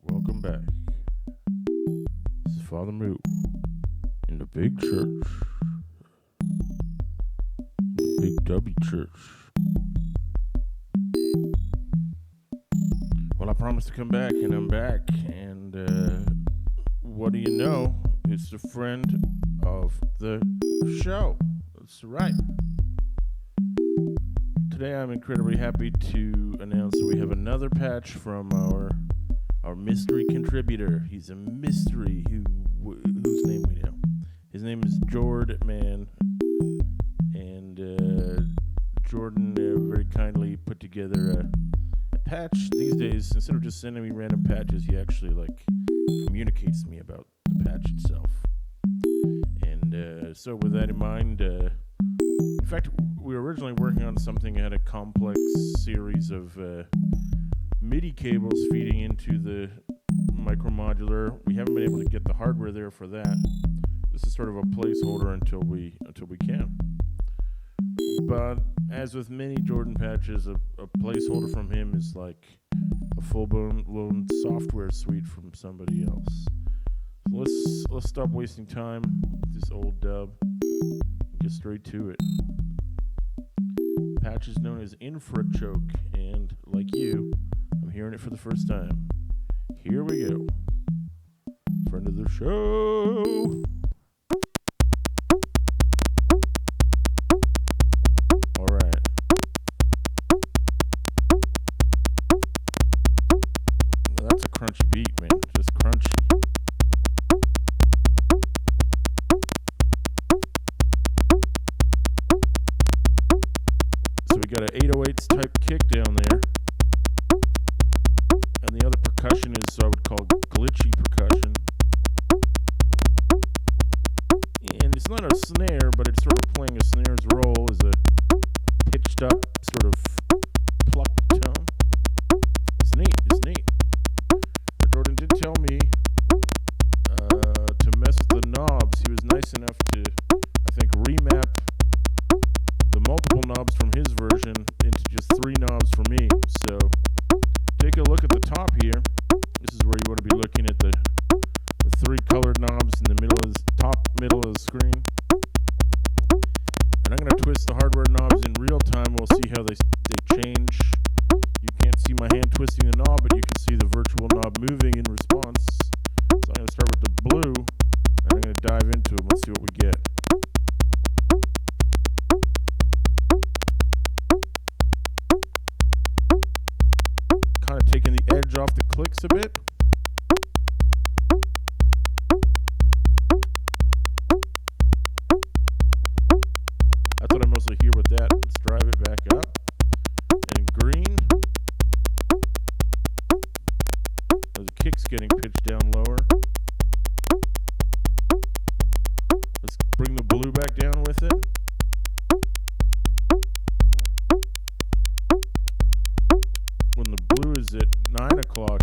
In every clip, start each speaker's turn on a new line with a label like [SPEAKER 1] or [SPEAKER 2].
[SPEAKER 1] Welcome back. This is Father Moo in the big church. The Big W Church. Well, I promised to come back, and I'm back. And what do you know? It's a friend of the show. That's right. Today I'm incredibly happy to announce that we have another patch from our mystery contributor. He's a mystery whose name we know. His name is Jordan, and Jordan very kindly put together a patch. These days, instead of just sending me random patches, he actually communicates to me about the patch itself. And so with that in mind, in fact, we were originally working on something that had a complex series of MIDI cables feeding into the micro modular. We haven't been able to get the hardware there for that. This is sort of a placeholder until we can. But as with many Jordan patches, a placeholder from him is like a full-blown software suite from somebody else. So let's stop wasting time with this old dub and get straight to it. Patch is known as Infra-Choke, and like you, I'm hearing it for the first time. Here we go. Friend of the show. All right. Well, that's a crunchy beat, man. Just crunchy. So we got an 808s type kick down there. And the other percussion is, I would call glitchy percussion. And it's not a snare, but it's sort of playing a snare's role as a pitched up sort of plucked tone. It's neat. But Jordan did tell me to mess with the knobs. He was nice enough to, I think, remap the multiple knobs from his version into just 3 knobs for me. So take a look at the top here. This is where you want to be looking at the 3 colored knobs in the middle of the middle of the screen. And I'm going to twist the hardware knobs in real time. We'll see how they change. You can't see my hand twisting the knob, but you can see the virtual knob moving in response. So I'm going to start with the blue, and I'm going to dive into them. Let's see what we get. Kind of taking the edge off the clicks a bit. That's what I mostly hear with that. Let's drive it back up. And green. The kick's getting pitched down lower. Let's bring the blue back down with it. When the blue is at 9 o'clock,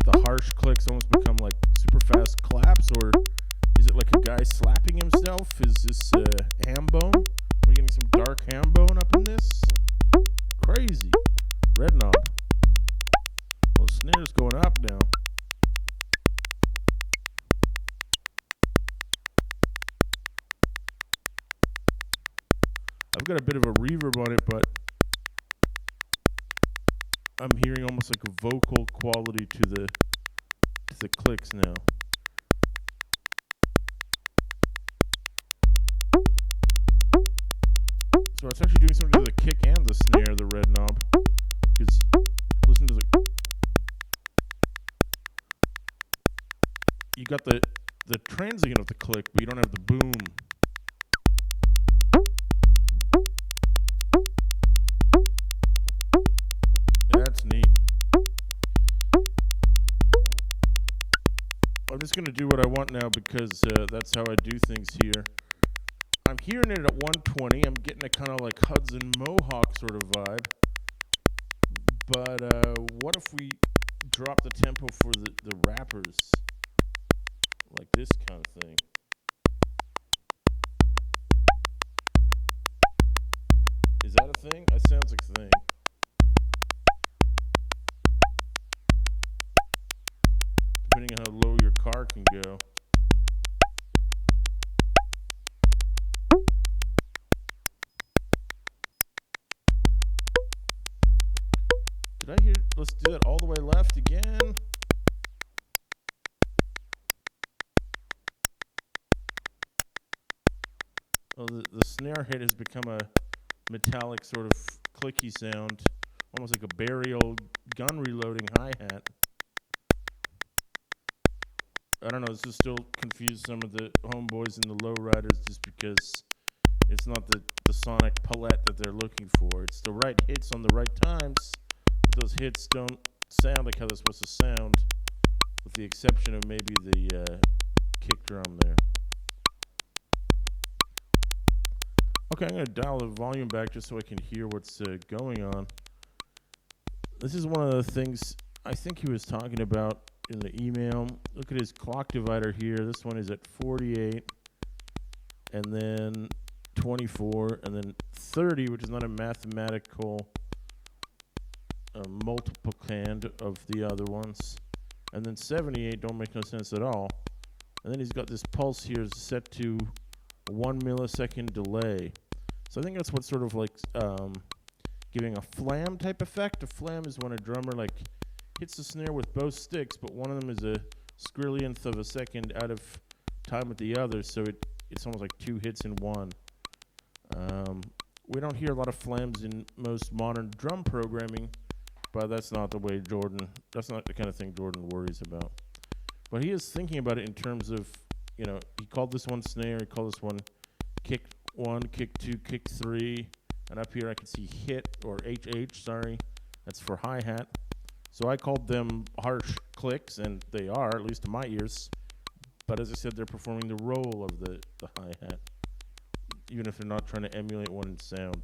[SPEAKER 1] the harsh clicks almost become like super fast claps, or is it like a guy slapping himself? Is this ham bone? Are we getting some dark ham bone up in this? Crazy. Red knob. Well, the snare's going up now. I've got a bit of a reverb on it, but I'm hearing almost like a vocal quality to the clicks now. So it's actually doing something to the kick and the snare, the red knob. Because listen to you got the transient of the click, but you don't have the boom. That's neat. I'm just going to do what I want now because that's how I do things here. I'm hearing it at 120. I'm getting a kind of like Hudson Mohawk sort of vibe. But what if we drop the tempo for the rappers, like this kind of thing. Is that a thing? That sounds like a thing. Depending on how low your car can go. Did I hear? Let's do that all the way left again. Oh, the snare hit has become a metallic sort of clicky sound, almost like a burial gun reloading hi-hat. I don't know, this has still confused some of the homeboys and the lowriders just because it's not the sonic palette that they're looking for. It's the right hits on the right times, but those hits don't sound like how they're supposed to sound, with the exception of maybe the kick drum there. Okay, I'm going to dial the volume back just so I can hear what's going on. This is one of the things I think he was talking about in the email. Look at his clock divider here. This one is at 48, and then 24, and then 30, which is not a mathematical multiplicand of the other ones. And then 78 don't make no sense at all. And then he's got this pulse here set to 1 millisecond delay. So I think that's what's sort of like giving a flam type effect. A flam is when a drummer like hits the snare with both sticks, but one of them is a squillionth of a second out of time with the other, so it's almost like two hits in one. We don't hear a lot of flams in most modern drum programming, but that's not the kind of thing Jordan worries about. But he is thinking about it in terms of, he called this one snare, he called this one kick 1, kick 2, kick 3, and up here I can see hit, or HH, sorry, that's for hi-hat. So I called them harsh clicks, and they are, at least to my ears. But as I said, they're performing the role of the hi-hat, even if they're not trying to emulate one in sound.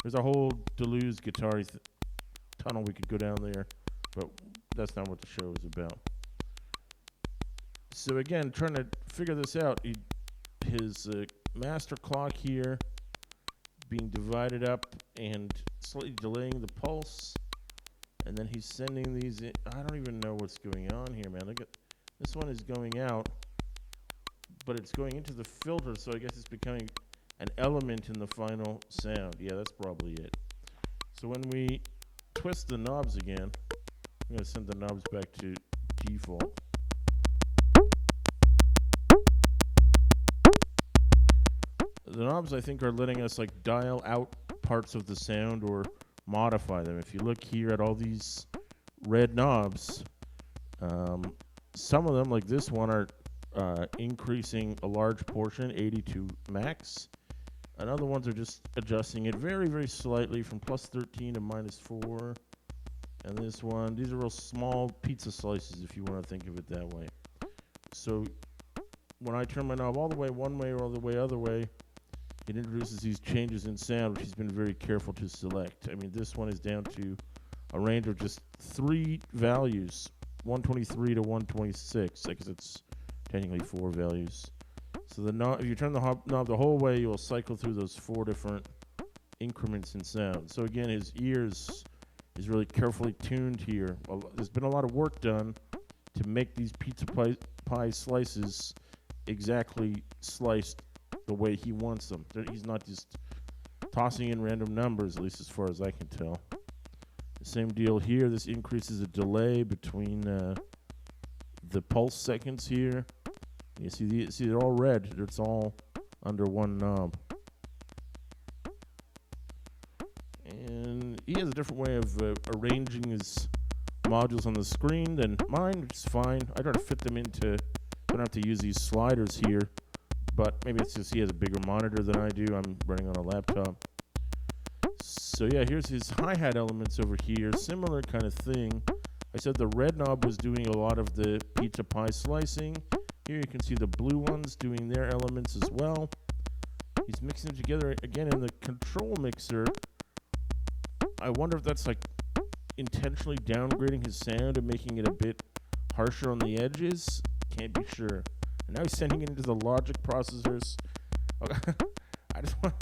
[SPEAKER 1] There's a whole Deleuze guitar tunnel we could go down there, but that's not what the show is about. So again, trying to figure this out, his master clock here being divided up and slightly delaying the pulse. And then he's sending these in. I don't even know what's going on here, man. Look at this one is going out, but it's going into the filter, so I guess it's becoming an element in the final sound. Yeah, that's probably it. So when we twist the knobs again, I'm going to send the knobs back to default. The knobs, I think, are letting us like dial out parts of the sound or modify them. If you look here at all these red knobs, some of them, like this one, are increasing a large portion, 80 to max. And other ones are just adjusting it very, very slightly from plus 13 to minus 4. And this one, these are real small pizza slices if you want to think of it that way. So when I turn my knob all the way one way or all the way other way, it introduces these changes in sound, which he's been very careful to select. I mean, this one is down to a range of just 3 values, 123 to 126. I guess it's technically 4 values. So the knob, if you turn the knob the whole way, you'll cycle through those 4 different increments in sound. So again, his ears is really carefully tuned here. There's been a lot of work done to make these pizza pie slices exactly sliced the way he wants them. He's not just tossing in random numbers, at least as far as I can tell. The same deal here. This increases the delay between the pulse seconds here. You see, they're all red. It's all under one knob. And he has a different way of arranging his modules on the screen than mine, which is fine. I try to fit them into, don't have to use these sliders here, but maybe it's just he has a bigger monitor than I do. I'm running on a laptop. So yeah, here's his hi-hat elements over here. Similar kind of thing. I said the red knob was doing a lot of the pizza pie slicing. Here you can see the blue ones doing their elements as well. He's mixing them together again in the control mixer. I wonder if that's like intentionally downgrading his sound and making it a bit harsher on the edges? Can't be sure. And now he's sending it into the logic processors. I just want,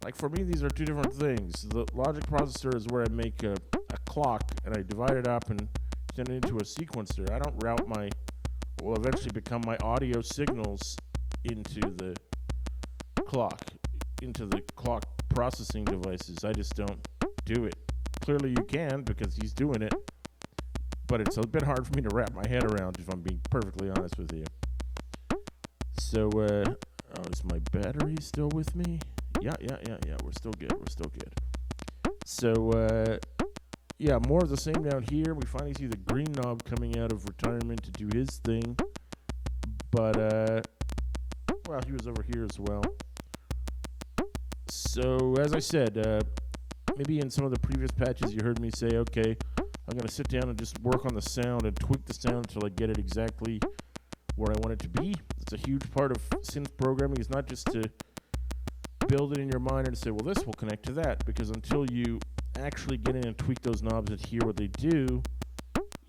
[SPEAKER 1] like, for me, these are two different things. The logic processor is where I make a clock and I divide it up and send it into a sequencer. I don't route what will eventually become my audio signals into the clock processing devices. I just don't do it. Clearly you can, because he's doing it, but it's a bit hard for me to wrap my head around, if I'm being perfectly honest with you. So, is my battery still with me? Yeah, we're still good. So, more of the same down here. We finally see the green knob coming out of retirement to do his thing, but, he was over here as well. So, as I said, maybe in some of the previous patches you heard me say, okay, I'm going to sit down and just work on the sound and tweak the sound until I get it exactly where I want it to be. It's a huge part of synth programming. It's not just to build it in your mind and say, well, this will connect to that, because until you actually get in and tweak those knobs and hear what they do,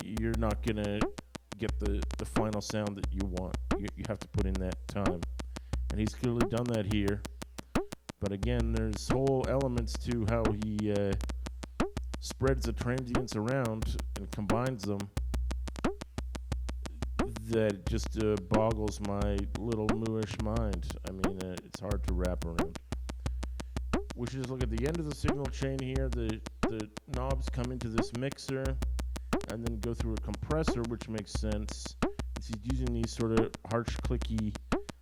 [SPEAKER 1] you're not going to get the final sound that you want. You have to put in that time. And he's clearly done that here. But again, there's whole elements to how he spreads the transients around and combines them that just boggles my little mooish mind. I mean, it's hard to wrap around. We should just look at the end of the signal chain here. The knobs come into this mixer and then go through a compressor, which makes sense. He's using these sort of harsh, clicky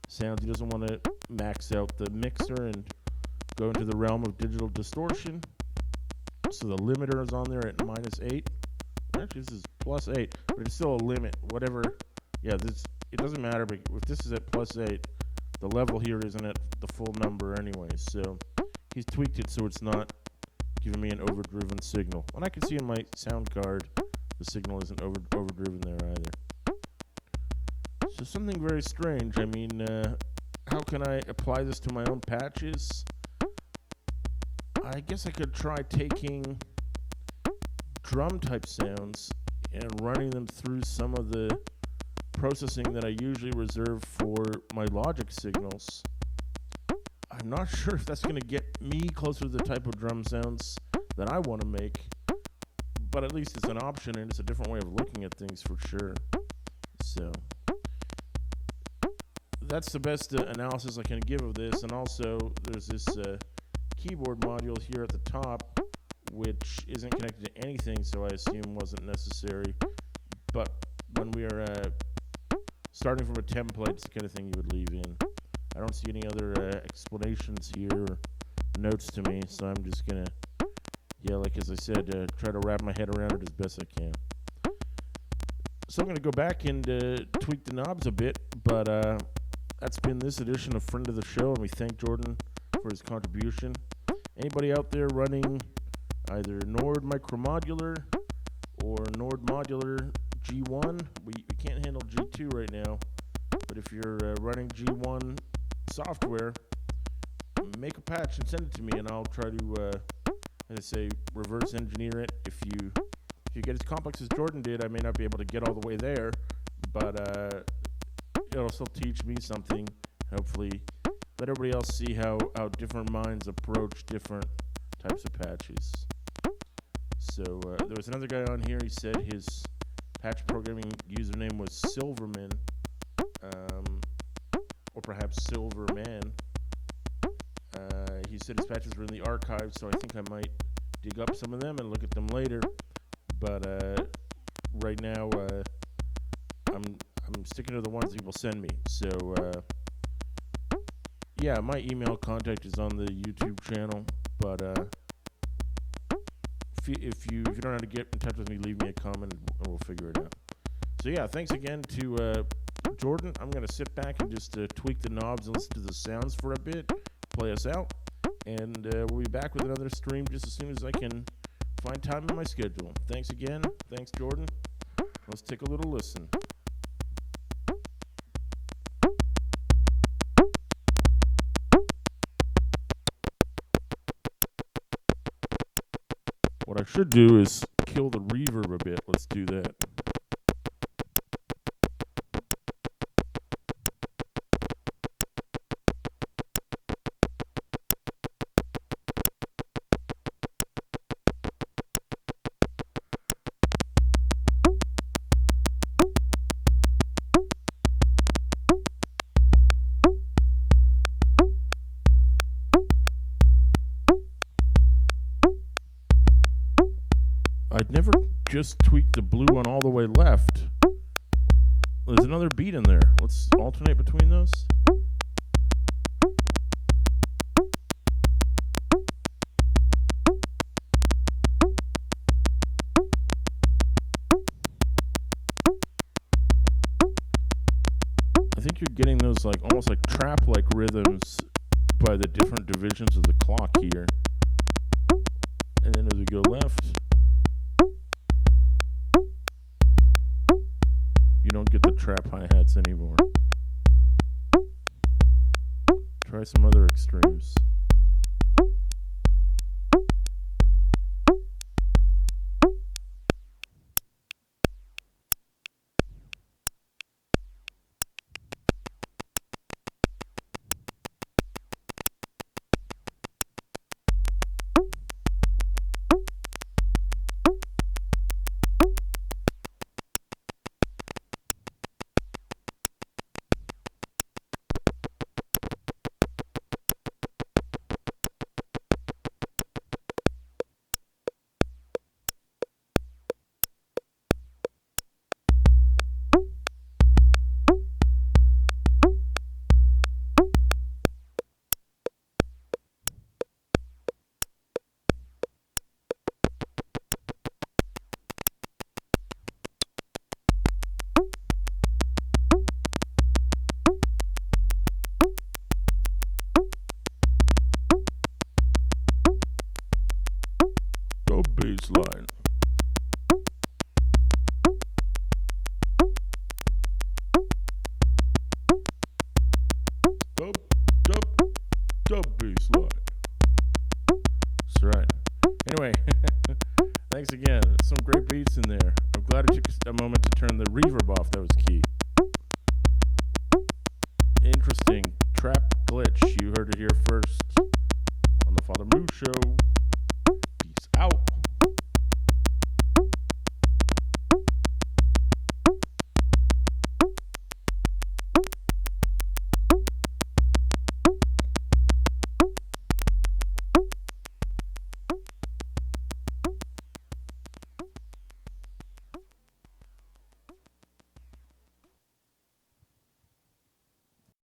[SPEAKER 1] sounds. He doesn't want to max out the mixer and go into the realm of digital distortion. So the limiter is on there at -8. Actually, this is +8, but it's still a limit. Whatever. Yeah, it doesn't matter, but if this is at +8, the level here isn't at the full number anyway. So he's tweaked it so it's not giving me an overdriven signal. And I can see in my sound card the signal isn't overdriven there either. So something very strange. I mean, how can I apply this to my own patches? I guess I could try taking drum type sounds and running them through some of the processing that I usually reserve for my logic signals. I'm not sure if that's going to get me closer to the type of drum sounds that I want to make, but at least it's an option and it's a different way of looking at things for sure. So that's the best analysis I can give of this. And also there's this keyboard module here at the top, which isn't connected to anything, so I assume wasn't necessary. But when we are starting from a template, it's the kind of thing you would leave in. I don't see any other explanations here or notes to me, so I'm just going to, as I said, try to wrap my head around it as best I can. So I'm going to go back and tweak the knobs a bit, but that's been this edition of Friend of the Show, and we thank Jordan for his contribution. Anybody out there running either Nord Micromodular or Nord Modular G1, we can't handle G2 right now, but if you're running G1 software, make a patch and send it to me, and I'll try to, as I say, reverse engineer it. If you get as complex as Jordan did, I may not be able to get all the way there, but it'll still teach me something, hopefully. Let everybody else see how different minds approach different types of patches. So there was another guy on here. He said his patch programming username was Silverman, or perhaps Silverman. He said his patches were in the archive, so I think I might dig up some of them and look at them later. But right now, I'm sticking to the ones that he will send me. So my email contact is on the YouTube channel, but if you don't know how to get in touch with me, leave me a comment and we'll figure it out. So thanks again to Jordan. I'm going to sit back and just tweak the knobs and listen to the sounds for a bit, play us out, and we'll be back with another stream just as soon as I can find time in my schedule. Thanks again. Thanks, Jordan. Let's take a little listen. What I should do is kill the reverb a bit. Let's do that. I'd never just tweak the blue one all the way left. There's another beat in there. Let's alternate between those. I think you're getting those like almost like trap-like rhythms by the different divisions of the clock here. And then as we go left, you don't get the trap hi-hats anymore. Try some other extremes. Bass line. Dub bass line. That's right. Anyway, thanks again. Some great beats in there. I'm glad it took a moment to turn the reverb off. That was key. Interesting trap glitch. You heard it here first on the Father Moo Show.